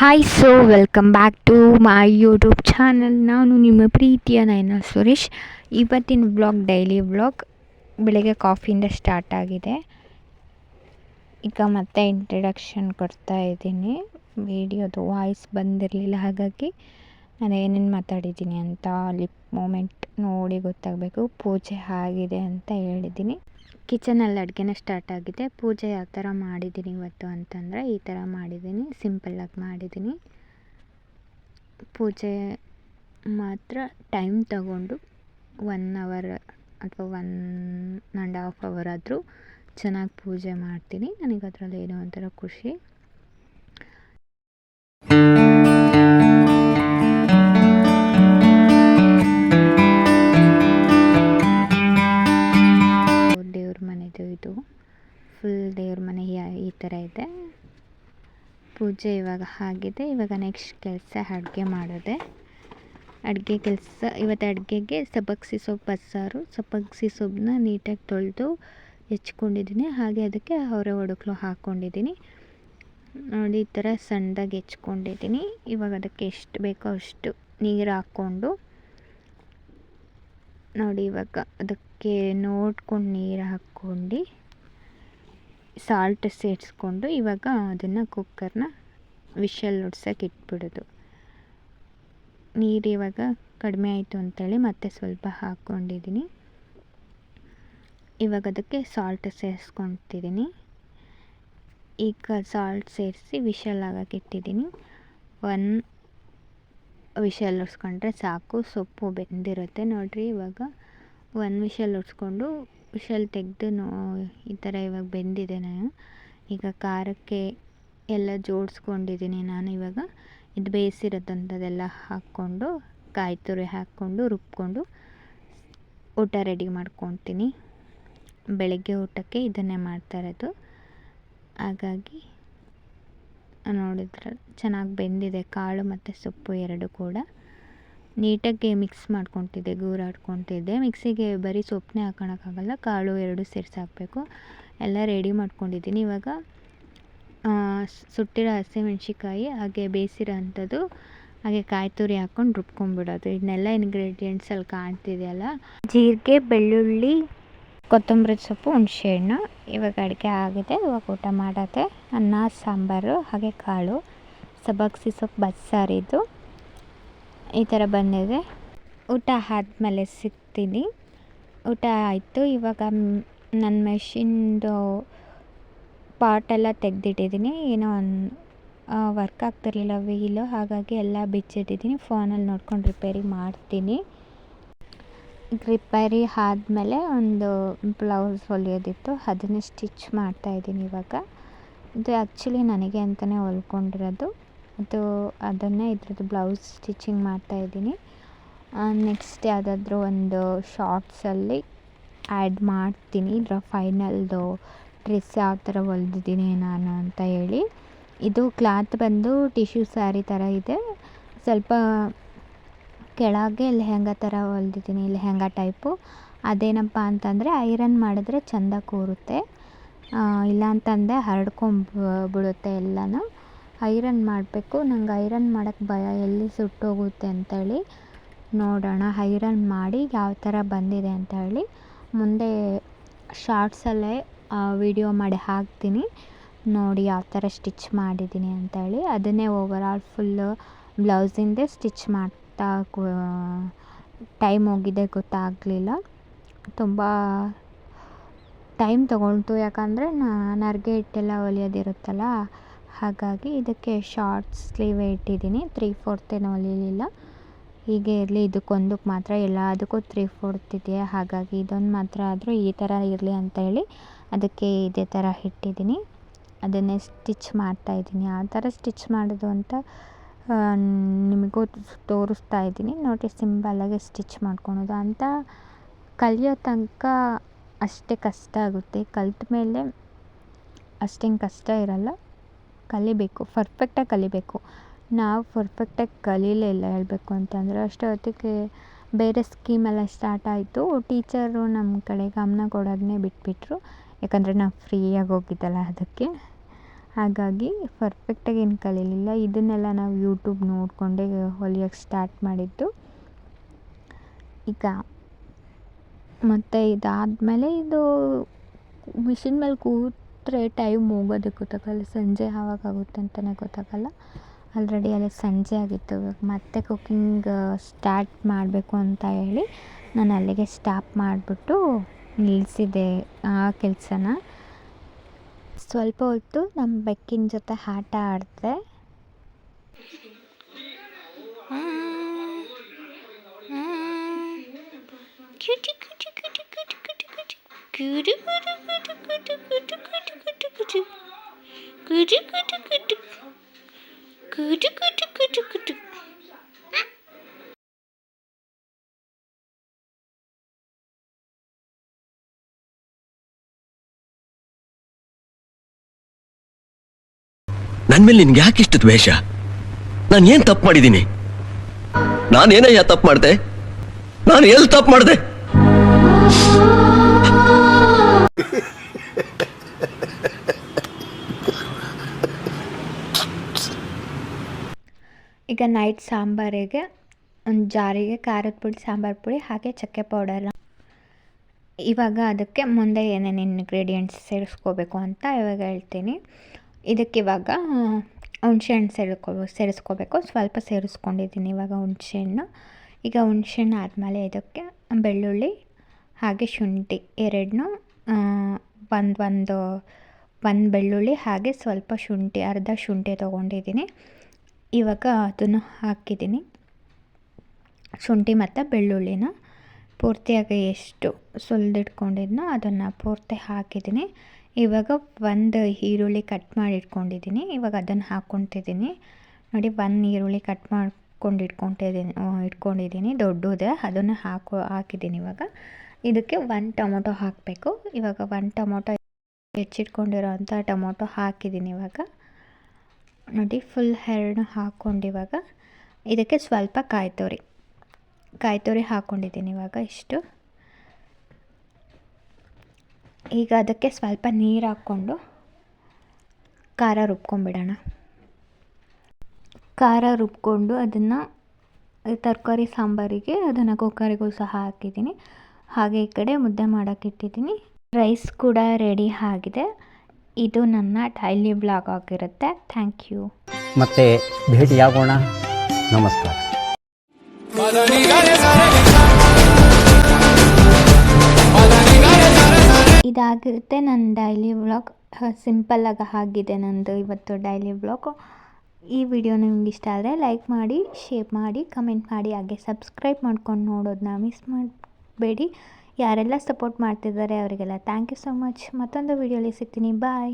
Hi welcome back to my YouTube channel. ನಾನು ನಿಮ್ಮ ಪ್ರೀತಿಯ ನಯನ ಸುರೇಶ್. ಇವತ್ತಿನ ವ್ಲಾಗ್ ಡೈಲಿ ವ್ಲಾಗ್. ಬೆಳಗ್ಗೆ ಕಾಫಿಯಿಂದ ಸ್ಟಾರ್ಟ್ ಆಗಿದೆ. ಈಗ ಮತ್ತೆ ಇಂಟ್ರಡಕ್ಷನ್ ಕೊಡ್ತಾ ಇದ್ದೀನಿ. ವಿಡಿಯೋದು ವಾಯ್ಸ್ ಬಂದಿರಲಿಲ್ಲ, ಹಾಗಾಗಿ ನಾನು ಏನೇನು ಮಾತಾಡಿದ್ದೀನಿ ಅಂತ ಲಿಪ್ ಮೂಮೆಂಟ್ ನೋಡಿ ಗೊತ್ತಾಗಬೇಕು. ಪೂಜೆ ಆಗಿದೆ ಅಂತ ಹೇಳಿದ್ದೀನಿ. ಕಿಚನಲ್ಲಿ ಅಡುಗೆನೇ ಸ್ಟಾರ್ಟ್ ಆಗಿದೆ. ಪೂಜೆ ಯಾವ ಥರ ಮಾಡಿದ್ದೀನಿ ಇವತ್ತು ಅಂತಂದರೆ ಈ ಥರ ಮಾಡಿದ್ದೀನಿ, ಸಿಂಪಲ್ಲಾಗಿ ಮಾಡಿದ್ದೀನಿ. ಪೂಜೆ ಮಾತ್ರ ಟೈಮ್ ತಗೊಂಡು 1 ಅವರ್ ಅಥವಾ 1.5 ಅವರ್ ಆದರೂ ಚೆನ್ನಾಗಿ ಪೂಜೆ ಮಾಡ್ತೀನಿ. ನನಗೆ ಅದರಲ್ಲಿ ಏನೋ ಒಂಥರ ಖುಷಿ. ಇದು ಫುಲ್ ದೇವ್ರ ಮನೆ ಈ ಥರ ಇದೆ. ಪೂಜೆ ಇವಾಗ ಆಗಿದೆ. ಇವಾಗ ನೆಕ್ಸ್ಟ್ ಕೆಲಸ ಅಡುಗೆ ಮಾಡೋದೆ. ಅಡುಗೆ ಕೆಲಸ ಇವತ್ತು ಅಡುಗೆಗೆ ಸಬ್ಬಕ್ಸಿ ಸೊಪ್ಪು ಬಸ್ಸಾರು. ಸಬ್ಬಕ್ಸಿ ಸೊಪ್ಪನ್ನ ನೀಟಾಗಿ ತೊಳೆದು ಹೆಚ್ಕೊಂಡಿದ್ದೀನಿ. ಹಾಗೆ ಅದಕ್ಕೆ ಅವರೆ ಒಡಕ್ಲು ಹಾಕ್ಕೊಂಡಿದ್ದೀನಿ. ನೋಡಿ, ಈ ಥರ ಸಣ್ಣದಾಗಿ ಹೆಚ್ಕೊಂಡಿದ್ದೀನಿ. ಇವಾಗ ಅದಕ್ಕೆ ಎಷ್ಟು ಬೇಕೋ ಅಷ್ಟು ನೀರು ಹಾಕ್ಕೊಂಡು, ನೋಡಿ ಇವಾಗ ಅದಕ್ಕೆ ನೋಡ್ಕೊಂಡು ನೀರು ಹಾಕ್ಕೊಂಡು ಸಾಲ್ಟ್ ಸೇರಿಸ್ಕೊಂಡು ಇವಾಗ ಅದನ್ನು ಕುಕ್ಕರ್ನ ವಿಷಲ್ ಹೊಡ್ಸೋಕೆ ಇಟ್ಬಿಡೋದು. ನೀರು ಇವಾಗ ಕಡಿಮೆ ಆಯಿತು ಅಂತೇಳಿ ಮತ್ತೆ ಸ್ವಲ್ಪ ಹಾಕ್ಕೊಂಡಿದ್ದೀನಿ. ಇವಾಗ ಅದಕ್ಕೆ ಸಾಲ್ಟ್ ಸೇರಿಸ್ಕೊತಿದ್ದೀನಿ. ಈಗ ಸಾಲ್ಟ್ ಸೇರಿಸಿ ವಿಷಲ್ ಆಗೋಕೆ ಇಟ್ಟಿದ್ದೀನಿ. 1 ವಿಷಲ್ ಹೊಡ್ಸ್ಕೊಂಡ್ರೆ ಸಾಕು, ಸೊಪ್ಪು ಬೆಂದಿರುತ್ತೆ. ನೋಡಿರಿ, ಇವಾಗ 1 ವಿಷಲ್ ಹೊಡ್ಸ್ಕೊಂಡು ವಿಷಲ್ ತೆಗೆದು ಈ ಥರ ಇವಾಗ ಬೆಂದಿದೆ. ನಾನು ಈಗ ಖಾರಕ್ಕೆ ಎಲ್ಲ ಜೋಡಿಸ್ಕೊಂಡಿದ್ದೀನಿ. ನಾನು ಇವಾಗ ಇದು ಬೇಯಿಸಿರೋದಂಥದ್ದೆಲ್ಲ ಹಾಕ್ಕೊಂಡು ಕಾಯಿ ತುರಿ ಹಾಕ್ಕೊಂಡು ರುಬ್ಕೊಂಡು ಊಟ ರೆಡಿ ಮಾಡ್ಕೊತೀನಿ. ಬೆಳಗ್ಗೆ ಊಟಕ್ಕೆ ಇದನ್ನೇ ಮಾಡ್ತಾಯಿರೋದು. ಹಾಗಾಗಿ ನೋಡಿದ್ರೆ ಚೆನ್ನಾಗಿ ಬೆಂದಿದೆ. ಕಾಳು ಮತ್ತು ಸೊಪ್ಪು ಎರಡು ಕೂಡ ನೀಟಾಗಿ ಮಿಕ್ಸ್ ಮಾಡ್ಕೊತಿದ್ದೆ, ಗೂರಾಡ್ಕೊತಿದ್ದೆ. ಮಿಕ್ಸಿಗೆ ಬರೀ ಸೊಪ್ಪನ್ನೇ ಹಾಕೋಕ್ಕಾಗಲ್ಲ, ಕಾಳು ಎರಡು ಸೇರಿಸಿ ಹಾಕಬೇಕು. ಎಲ್ಲ ರೆಡಿ ಮಾಡ್ಕೊಂಡಿದ್ದೀನಿ. ಇವಾಗ ಸುಟ್ಟಿರೋ ಹಸಿಮೆಣ್ಸಿಕಾಯಿ ಹಾಗೆ ಬೇಯಿಸಿರೋ ಅಂಥದ್ದು ಹಾಗೆ ಕಾಯಿ ತುರಿ ಹಾಕ್ಕೊಂಡು ರುಬ್ಕೊಂಡ್ಬಿಡೋದು. ಇದನ್ನೆಲ್ಲ ಇಂಗ್ರೀಡಿಯೆಂಟ್ಸ್ ಅಲ್ಲಿ ಕಾಣ್ತಿದೆಯಲ್ಲ, ಜೀರಿಗೆ, ಬೆಳ್ಳುಳ್ಳಿ, ಕೊತ್ತಂಬರಿ ಸೊಪ್ಪು, ಹುಣಸೆಹಣ್ಣು. ಇವಾಗ ಅಡುಗೆ ಆಗಿದೆ. ಇವಾಗ ಊಟ ಮಾಡೋದೆ. ಅನ್ನ, ಸಾಂಬಾರು ಹಾಗೆ ಕಾಳು, ಸಬ್ಬಕ್ಸಿ ಸೊಪ್ಪು ಬಸ್ಸಾರಿದ್ದು ಈ ಥರ ಬಂದಿದೆ. ಊಟ ಆದಮೇಲೆ ಸಿಗ್ತೀನಿ. ಊಟ ಆಯಿತು. ಇವಾಗ ನನ್ನ ಮೆಷಿನ್ದು ಪಾಟೆಲ್ಲ ತೆಗೆದಿಟ್ಟಿದ್ದೀನಿ. ಏನೋ ಒಂದು ವರ್ಕ್ ಆಗ್ತಿರಲಿಲ್ಲ ವೀಲು, ಹಾಗಾಗಿ ಎಲ್ಲ ಬಿಚ್ಚಿಟ್ಟಿದ್ದೀನಿ. ಫೋನಲ್ಲಿ ನೋಡ್ಕೊಂಡು ರಿಪೇರಿ ಮಾಡ್ತೀನಿ. ರಿಪೇರಿ ಆದಮೇಲೆ ಒಂದು ಬ್ಲೌಸ್ ಹೊಲಿಯೋದಿತ್ತು, ಅದನ್ನೇ ಸ್ಟಿಚ್ ಮಾಡ್ತಾಯಿದ್ದೀನಿ ಇವಾಗ. ಇದು ಆ್ಯಕ್ಚುಲಿ ನನಗೆ ಅಂತಲೇ ಹೊಲ್ಕೊಂಡಿರೋದು. ಅದನ್ನೇ ಇದ್ರದ್ದು ಬ್ಲೌಸ್ ಸ್ಟಿಚಿಂಗ್ ಮಾಡ್ತಾಯಿದ್ದೀನಿ. ನೆಕ್ಸ್ಟ್ ಯಾವುದಾದ್ರೂ ಒಂದು ಶಾರ್ಟ್ಸಲ್ಲಿ ಆ್ಯಡ್ ಮಾಡ್ತೀನಿ ಇದರ ಫೈನಲ್ದು ಡ್ರೆಸ್ ಯಾವ ಥರ ಹೊಲ್ದಿದ್ದೀನಿ ನಾನು ಅಂತ ಹೇಳಿ. ಇದು ಕ್ಲಾತ್ ಬಂದು ಟಿಶ್ಯೂ ಸ್ಯಾರಿ ಥರ ಇದೆ. ಸ್ವಲ್ಪ ಕೆಳಗೆ ಲೆಹಂಗಾ ಥರ ಹೊಲ್ದಿದ್ದೀನಿ, ಲೆಹಂಗಾ ಟೈಪು. ಅದೇನಪ್ಪ ಅಂತಂದರೆ ಐರನ್ ಮಾಡಿದ್ರೆ ಚೆಂದ ಕೂರುತ್ತೆ, ಇಲ್ಲ ಅಂತಂದರೆ ಹರಡ್ಕೊಂಬಿಡುತ್ತೆ ಎಲ್ಲನೂ. ಐರನ್ ಮಾಡಬೇಕು. ನಂಗೆ ಐರನ್ ಮಾಡೋಕ್ಕೆ ಭಯ, ಎಲ್ಲಿ ಸುಟ್ಟೋಗುತ್ತೆ ಅಂತೇಳಿ. ನೋಡೋಣ, ಐರನ್ ಮಾಡಿ ಯಾವ ಥರ ಬಂದಿದೆ ಅಂತ ಹೇಳಿ ಮುಂದೆ ಶಾರ್ಟ್ಸಲ್ಲೇ ವಿಡಿಯೋ ಮಾಡಿ ಹಾಕ್ತೀನಿ. ನೋಡಿ ಯಾವ ಥರ ಸ್ಟಿಚ್ ಮಾಡಿದ್ದೀನಿ ಅಂತೇಳಿ. ಅದನ್ನೇ ಓವರಾಲ್ ಫುಲ್ಲು ಬ್ಲೌಸಿಂದೇ ಸ್ಟಿಚ್ ಮಾಡ್ತಾ ಟೈಮ್ ಹೋಗಿದೆ ಗೊತ್ತಾಗಲಿಲ್ಲ. ತುಂಬ ಟೈಮ್ ತೊಗೊಳ್ತು, ಯಾಕಂದರೆ ನರಿಗೆ ಹಿಟ್ಟೆಲ್ಲ ಹೊಲಿಯೋದಿರುತ್ತಲ್ಲ, ಹಾಗಾಗಿ ಇದಕ್ಕೆ ಶಾರ್ಟ್ ಸ್ಲೀವೇ ಇಟ್ಟಿದ್ದೀನಿ. 3/4 ಏನು ಹೊಲಿಲಿಲ್ಲ. ಹೀಗೆ ಇರಲಿ, ಇದಕ್ಕೊಂದಕ್ಕೆ ಮಾತ್ರ, ಎಲ್ಲದಕ್ಕೂ 3/4 ಇದೆಯಾ, ಹಾಗಾಗಿ ಇದೊಂದು ಮಾತ್ರ ಆದರೂ ಈ ಥರ ಇರಲಿ ಅಂತ ಹೇಳಿ ಅದಕ್ಕೆ ಇದೇ ಥರ ಇಟ್ಟಿದ್ದೀನಿ. ಅದನ್ನೇ ಸ್ಟಿಚ್ ಮಾಡ್ತಾಯಿದ್ದೀನಿ. ಯಾವ ಥರ ಸ್ಟಿಚ್ ಮಾಡೋದು ಅಂತ ನಿಮಗೂ ತೋರಿಸ್ತಾ ಇದ್ದೀನಿ. ನೋಡಿ, ಸಿಂಪಲ್ಲಾಗಿ ಸ್ಟಿಚ್ ಮಾಡ್ಕೊಳೋದು ಅಂತ ಕಲಿಯೋ ತನಕ ಅಷ್ಟೇ ಕಷ್ಟ ಆಗುತ್ತೆ. ಕಲ್ತ ಮೇಲೆ ಅಷ್ಟೇನು ಕಷ್ಟ ಇರಲ್ಲ. ಕಲಿಬೇಕು, ಪರ್ಫೆಕ್ಟಾಗಿ ಕಲಿಬೇಕು. ನಾವು ಪರ್ಫೆಕ್ಟಾಗಿ ಕಲೀಲೇ ಇಲ್ಲ ಹೇಳಬೇಕು ಅಂತಂದರೆ. ಅಷ್ಟೊತ್ತಿಗೆ ಬೇರೆ ಸ್ಕೀಮೆಲ್ಲ ಸ್ಟಾರ್ಟ್ ಆಯಿತು. ಟೀಚರು ನಮ್ಮ ಕಡೆ ಗಮನ ಕೊಡೋದನ್ನೇ ಬಿಟ್ಬಿಟ್ರು, ಯಾಕಂದರೆ ನಾವು ಫ್ರೀಯಾಗಿ ಹೋಗಿದ್ದಲ್ಲ ಅದಕ್ಕೆ. ಹಾಗಾಗಿ ಪರ್ಫೆಕ್ಟಾಗಿ ಏನು ಕಲೀಲಿಲ್ಲ. ಇದನ್ನೆಲ್ಲ ನಾವು ಯೂಟ್ಯೂಬ್ ನೋಡಿಕೊಂಡೇ ಹೊಲಿಯೋಕ್ಕೆ ಸ್ಟಾರ್ಟ್ ಮಾಡಿದ್ದು. ಈಗ ಮತ್ತು ಇದಾದಮೇಲೆ ಇದು ಮಿಷಿನ್ ಮೇಲೆ ಕೂತ್ರೆ ಟೈಮ್ ಹೋಗೋದೇ ಗೊತ್ತಾಗಲ್ಲ, ಸಂಜೆ ಆವಾಗುತ್ತೆ ಅಂತಲೇ ಗೊತ್ತಾಗಲ್ಲ. ಆಲ್ರೆಡಿ ಅಲ್ಲಿ ಸಂಜೆ ಆಗಿತ್ತು. ಮತ್ತೆ ಕುಕ್ಕಿಂಗ್ ಸ್ಟಾರ್ಟ್ ಮಾಡಬೇಕು ಅಂತ ಹೇಳಿ ನಾನು ಅಲ್ಲಿಗೆ ಸ್ಟಾಪ್ ಮಾಡಿಬಿಟ್ಟು ನಿಲ್ಲಿಸಿದೆ ಆ ಕೆಲಸನ. ಸ್ವಲ್ಪ ಹೊತ್ತು ನಮ್ಮ ಬೆಕ್ಕಿನ ಜೊತೆ ಆಟ ಆಡಿದೆ. ನನ್ನ ಮೇಲೆ ನಿನ್ಗೆ ಯಾಕೆ ಇಷ್ಟು ದ್ವೇಷ? ನಾನು ಏನ್ ತಪ್ಪು ಮಾಡಿದ್ದೀನಿ? ನಾನೇನಯ್ಯ ತಪ್ಪು ಮಾಡಿದೆ? ನಾನು ಎಲ್ಲಿ ತಪ್ಪು ಮಾಡಿದೆ? ಈಗ ನೈಟ್ ಸಾಂಬಾರಿಗೆ ಒಂದು ಜಾರಿಗೆ ಖಾರದ ಪುಡಿ, ಸಾಂಬಾರು ಪುಡಿ ಹಾಗೆ ಚಕ್ಕೆ ಪೌಡರ್. ಇವಾಗ ಅದಕ್ಕೆ ಮುಂದೆ ಏನೇನು ಇಂಗ್ರೀಡಿಯೆಂಟ್ಸ್ ಸೇರಿಸ್ಕೋಬೇಕು ಅಂತ ಇವಾಗ ಹೇಳ್ತೀನಿ. ಇದಕ್ಕಿವಾಗ ಹುಣಸೆಹಣ್ಣು ಸೇರಿಸ್ಕೋಬೇಕು. ಸ್ವಲ್ಪ ಸೇರಿಸ್ಕೊಂಡಿದ್ದೀನಿ ಇವಾಗ ಹುಣಸೆಹಣ್ಣು. ಈಗ ಹುಣಸೆಹಣ್ಣು ಆದಮೇಲೆ ಇದಕ್ಕೆ ಬೆಳ್ಳುಳ್ಳಿ ಹಾಗೆ ಶುಂಠಿ ಎರಡನ್ನೂ ಒಂದು ಬೆಳ್ಳುಳ್ಳಿ ಹಾಗೆ ಸ್ವಲ್ಪ ಶುಂಠಿ, ಅರ್ಧ ಶುಂಠಿ ತೊಗೊಂಡಿದ್ದೀನಿ. ಇವಾಗ ಅದನ್ನು ಹಾಕಿದ್ದೀನಿ. ಶುಂಠಿ ಮತ್ತು ಬೆಳ್ಳುಳ್ಳಿನ ಪೂರ್ತಿಯಾಗಿ ಎಷ್ಟು ಸುಲಿದಿಟ್ಕೊಂಡಿದ್ನೋ ಅದನ್ನು ಪೂರ್ತಿ ಹಾಕಿದ್ದೀನಿ. ಇವಾಗ ಒಂದು ಈರುಳ್ಳಿ ಕಟ್ ಮಾಡಿ ಇಟ್ಕೊಂಡಿದ್ದೀನಿ. ಇವಾಗ ಅದನ್ನು ಹಾಕ್ಕೊತಿದ್ದೀನಿ. ನೋಡಿ, ಒಂದು ಈರುಳ್ಳಿ ಕಟ್ ಮಾಡ್ಕೊಂಡು ಇಟ್ಕೊಂಡಿದ್ದೀನಿ ದೊಡ್ಡದೇ, ಅದನ್ನು ಹಾಕಿದ್ದೀನಿ. ಇವಾಗ ಇದಕ್ಕೆ ಒಂದು ಟೊಮೊಟೊ ಹಾಕಬೇಕು. ಇವಾಗ ಒಂದು ಟೊಮೊಟೊ ಹೆಚ್ಚಿಟ್ಕೊಂಡಿರೋ ಅಂಥ ಟೊಮೊಟೊ ಹಾಕಿದ್ದೀನಿ. ಇವಾಗ ನೋಡಿ, ಫುಲ್ ಎರಡು ಹಾಕ್ಕೊಂಡು ಇವಾಗ ಇದಕ್ಕೆ ಸ್ವಲ್ಪ ಕಾಯಿ ತುರಿ ಹಾಕ್ಕೊಂಡಿದ್ದೀನಿ. ಇವಾಗ ಇಷ್ಟು. ಈಗ ಅದಕ್ಕೆ ಸ್ವಲ್ಪ ನೀರು ಹಾಕ್ಕೊಂಡು ಖಾರ ರುಬ್ಕೊಂಡ್ಬಿಡೋಣ. ಖಾರ ರುಬ್ಕೊಂಡು ಅದನ್ನು ತರಕಾರಿ ಸಾಂಬಾರಿಗೆ ಅದನ್ನು ಕುಕ್ಕರಿಗೂ ಸಹ ಹಾಕಿದ್ದೀನಿ. ಹಾಗೆ ಈ ಕಡೆ ಮುದ್ದೆ ಮಾಡೋಕ್ಕೆ ಇಟ್ಟಿದ್ದೀನಿ. ರೈಸ್ ಕೂಡ ರೆಡಿ ಆಗಿದೆ. ಇದು ನನ್ನ ಡೈಲಿ ಬ್ಲಾಗ್ ಆಗಿರುತ್ತೆ. Thank you. ಮತ್ತೆ ಭೇಟಿಯಾಗೋಣ. ನಮಸ್ಕಾರ. ಇದಾಗಿರುತ್ತೆ ನನ್ನ ಡೈಲಿ ವ್ಲಾಗ್. ಸಿಂಪಲ್ಲಾಗಿ ಆಗಿದೆ ನಂದು ಇವತ್ತು ಡೈಲಿ ವ್ಲಾಗು. ಈ ವಿಡಿಯೋ ನಿಮ್ಗೆ ಇಷ್ಟ ಆದರೆ ಲೈಕ್ ಮಾಡಿ, ಶೇರ್ ಮಾಡಿ, ಕಮೆಂಟ್ ಮಾಡಿ, ಹಾಗೆ ಸಬ್ಸ್ಕ್ರೈಬ್ ಮಾಡ್ಕೊಂಡು ನೋಡೋದನ್ನ ಮಿಸ್ ಮಾಡಬೇಡಿ. ಯಾರೆಲ್ಲ ಸಪೋರ್ಟ್ ಮಾಡ್ತಿದ್ದಾರೆ ಅವರಿಗೆಲ್ಲ ಥ್ಯಾಂಕ್ ಯು ಸೊ ಮಚ್. ಮತ್ತೊಂದು ವಿಡಿಯೋಲಿ ಸಿಗ್ತೀನಿ. ಬಾಯ್.